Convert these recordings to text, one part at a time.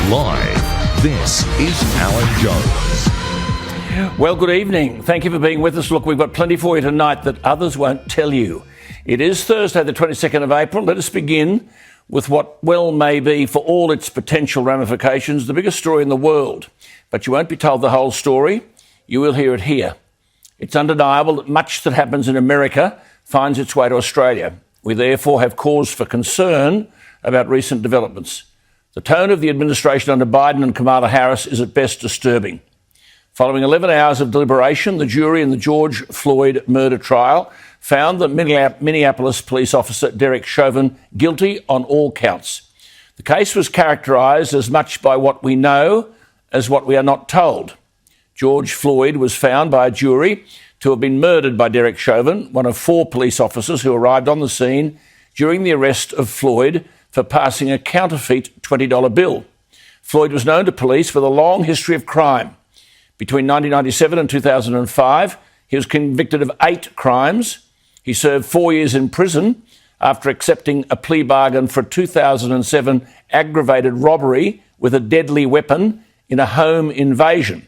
Live, this is Alan Jones. Well, good evening. Thank you for being with us. Look, we've got plenty for you tonight that others won't tell you. It is Thursday, the 22nd of April. Let us begin with what well may be, for all its potential ramifications, the biggest story in the world. But you won't be told the whole story. You will hear it here. It's undeniable that much that happens in America finds its way to Australia. We therefore have cause for concern about recent developments. The tone of the administration under Biden and Kamala Harris is at best disturbing. Following 11 hours of deliberation, the jury in the George Floyd murder trial found the Minneapolis police officer Derek Chauvin guilty on all counts. The case was characterised as much by what we know as what we are not told. George Floyd was found by a jury to have been murdered by Derek Chauvin, one of 4 police officers who arrived on the scene during the arrest of Floyd for passing a counterfeit $20 bill. Floyd was known to police with a long history of crime. Between 1997 and 2005, he was convicted of 8 crimes. He served 4 years in prison after accepting a plea bargain for a 2007 aggravated robbery with a deadly weapon in a home invasion.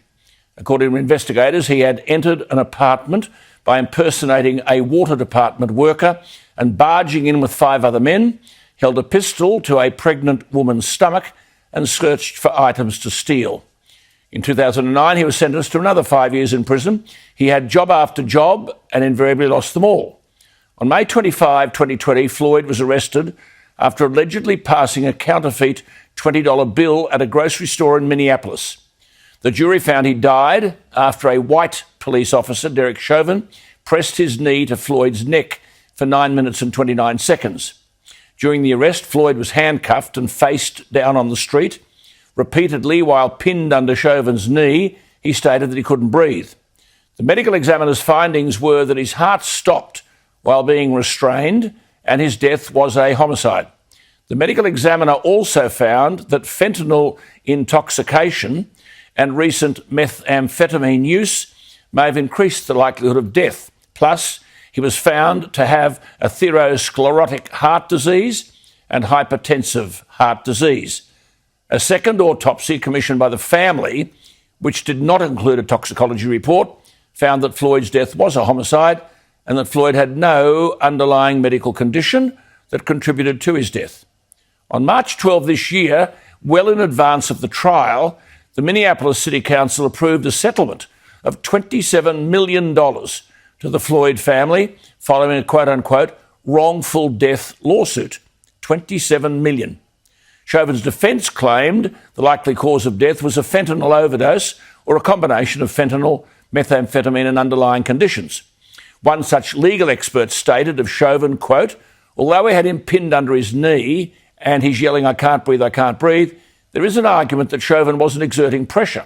According to investigators, he had entered an apartment by impersonating a water department worker and barging in with 5 other men, held a pistol to a pregnant woman's stomach and searched for items to steal. In 2009, he was sentenced to another 5 years in prison. He had job after job and invariably lost them all. On May 25, 2020, Floyd was arrested after allegedly passing a counterfeit $20 bill at a grocery store in Minneapolis. The jury found he died after a white police officer, Derek Chauvin, pressed his knee to Floyd's neck for 9 minutes and 29 seconds. During the arrest, Floyd was handcuffed and faced down on the street. Repeatedly, while pinned under Chauvin's knee, he stated that he couldn't breathe. The medical examiner's findings were that his heart stopped while being restrained and his death was a homicide. The medical examiner also found that fentanyl intoxication and recent methamphetamine use may have increased the likelihood of death. Plus, he was found to have atherosclerotic heart disease and hypertensive heart disease. A second autopsy commissioned by the family, which did not include a toxicology report, found that Floyd's death was a homicide and that Floyd had no underlying medical condition that contributed to his death. On March 12 this year, well in advance of the trial, the Minneapolis City Council approved a settlement of $27 million to the Floyd family following a quote-unquote wrongful death lawsuit. $27 million. Chauvin's defence claimed the likely cause of death was a fentanyl overdose or a combination of fentanyl, methamphetamine and underlying conditions. One such legal expert stated of Chauvin, quote, although he had him pinned under his knee and he's yelling, I can't breathe, there is an argument that Chauvin wasn't exerting pressure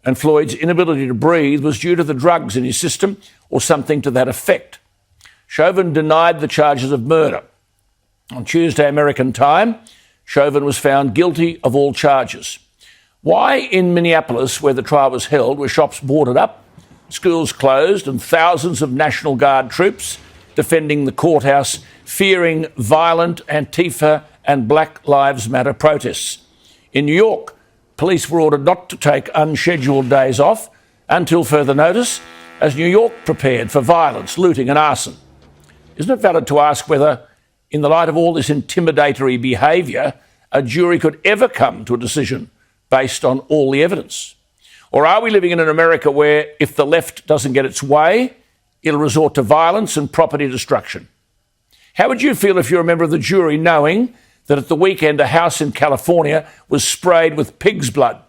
and Floyd's inability to breathe was due to the drugs in his system or something to that effect. Chauvin denied the charges of murder. On Tuesday American time, Chauvin was found guilty of all charges. Why in Minneapolis, where the trial was held, were shops boarded up, schools closed and thousands of National Guard troops defending the courthouse, fearing violent Antifa and Black Lives Matter protests? In New York, police were ordered not to take unscheduled days off until further notice as New York prepared for violence, looting and arson. Isn't it valid to ask whether, in the light of all this intimidatory behaviour, a jury could ever come to a decision based on all the evidence? Or are we living in an America where, if the left doesn't get its way, it'll resort to violence and property destruction? How would you feel if you're a member of the jury knowing that at the weekend a house in California was sprayed with pig's blood?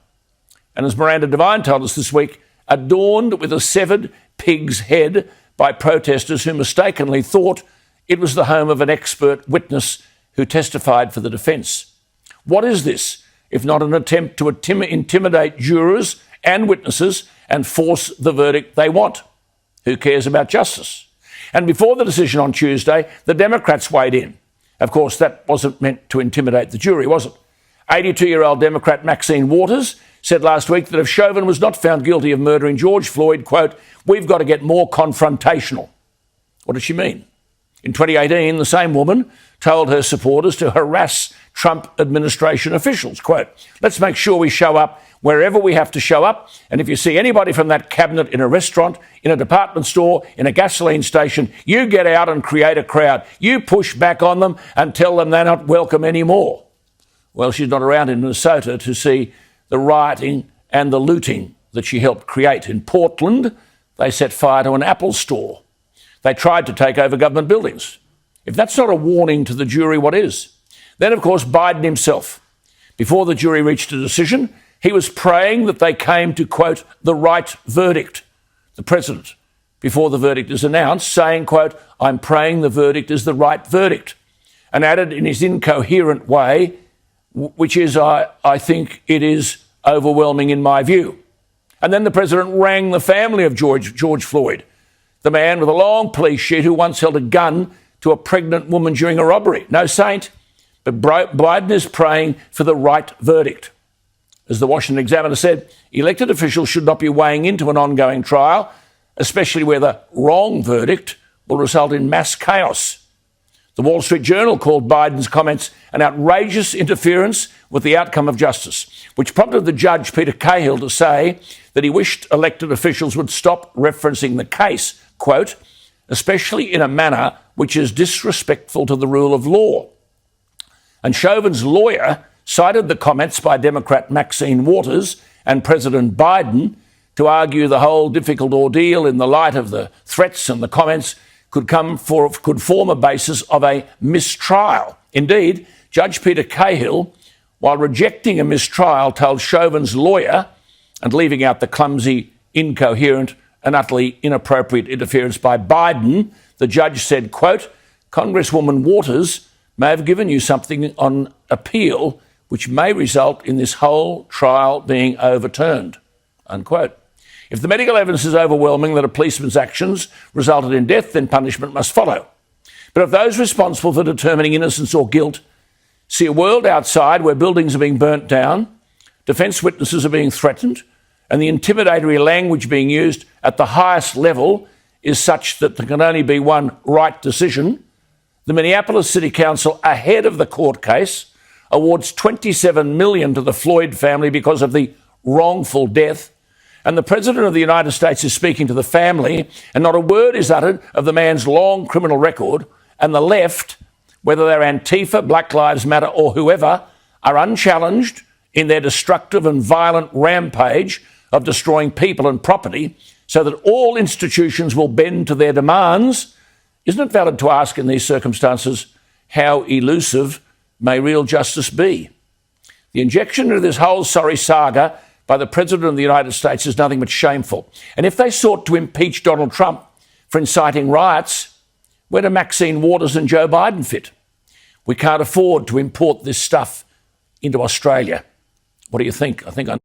And as Miranda Devine told us this week, adorned with a severed pig's head by protesters who mistakenly thought it was the home of an expert witness who testified for the defence. What is this, if not an attempt to intimidate jurors and witnesses and force the verdict they want? Who cares about justice? And before the decision on Tuesday, the Democrats weighed in. Of course, that wasn't meant to intimidate the jury, was it? 82-year-old Democrat Maxine Waters said last week that if Chauvin was not found guilty of murdering George Floyd, quote, we've got to get more confrontational. What did she mean? In 2018, the same woman told her supporters to harass Trump administration officials. Quote, let's make sure we show up wherever we have to show up. And if you see anybody from that cabinet in a restaurant, in a department store, in a gasoline station, you get out and create a crowd. You push back on them and tell them they're not welcome anymore. Well, she's not around in Minnesota to see the rioting and the looting that she helped create. In Portland, they set fire to an Apple store. They tried to take over government buildings. If that's not a warning to the jury, what is? Then, of course, Biden himself. Before the jury reached a decision, he was praying that they came to, quote, the right verdict. The president, before the verdict is announced, saying, quote, I'm praying the verdict is the right verdict, and added in his incoherent way, which is, I think it is overwhelming in my view. And then the president rang the family of George Floyd, the man with a long police sheet who once held a gun to a pregnant woman during a robbery. No saint, but Biden is praying for the right verdict. As the Washington Examiner said, elected officials should not be weighing into an ongoing trial, especially where the wrong verdict will result in mass chaos. The Wall Street Journal called Biden's comments an outrageous interference with the outcome of justice, which prompted the judge, Peter Cahill, to say that he wished elected officials would stop referencing the case, quote, especially in a manner which is disrespectful to the rule of law. And Chauvin's lawyer cited the comments by Democrat Maxine Waters and President Biden to argue the whole difficult ordeal in the light of the threats and the comments could form a basis of a mistrial. Indeed, Judge Peter Cahill, while rejecting a mistrial, told Chauvin's lawyer, and leaving out the clumsy, incoherent and utterly inappropriate interference by Biden, the judge said, quote, Congresswoman Waters may have given you something on appeal which may result in this whole trial being overturned, unquote. If the medical evidence is overwhelming that a policeman's actions resulted in death, then punishment must follow. But if those responsible for determining innocence or guilt see a world outside where buildings are being burnt down, defence witnesses are being threatened, and the intimidatory language being used at the highest level is such that there can only be one right decision, the Minneapolis City Council, ahead of the court case, awards $27 million to the Floyd family because of the wrongful death, and the President of the United States is speaking to the family, and not a word is uttered of the man's long criminal record, and the left, whether they're Antifa, Black Lives Matter or whoever, are unchallenged in their destructive and violent rampage of destroying people and property so that all institutions will bend to their demands. Isn't it valid to ask in these circumstances how elusive may real justice be? The injection into this whole sorry saga by the President of the United States is nothing but shameful. And if they sought to impeach Donald Trump for inciting riots, where do Maxine Waters and Joe Biden fit? We can't afford to import this stuff into Australia. What do you think? I think I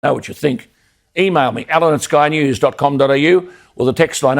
know what you think. Email me, alan@skynews.com.au, or the text line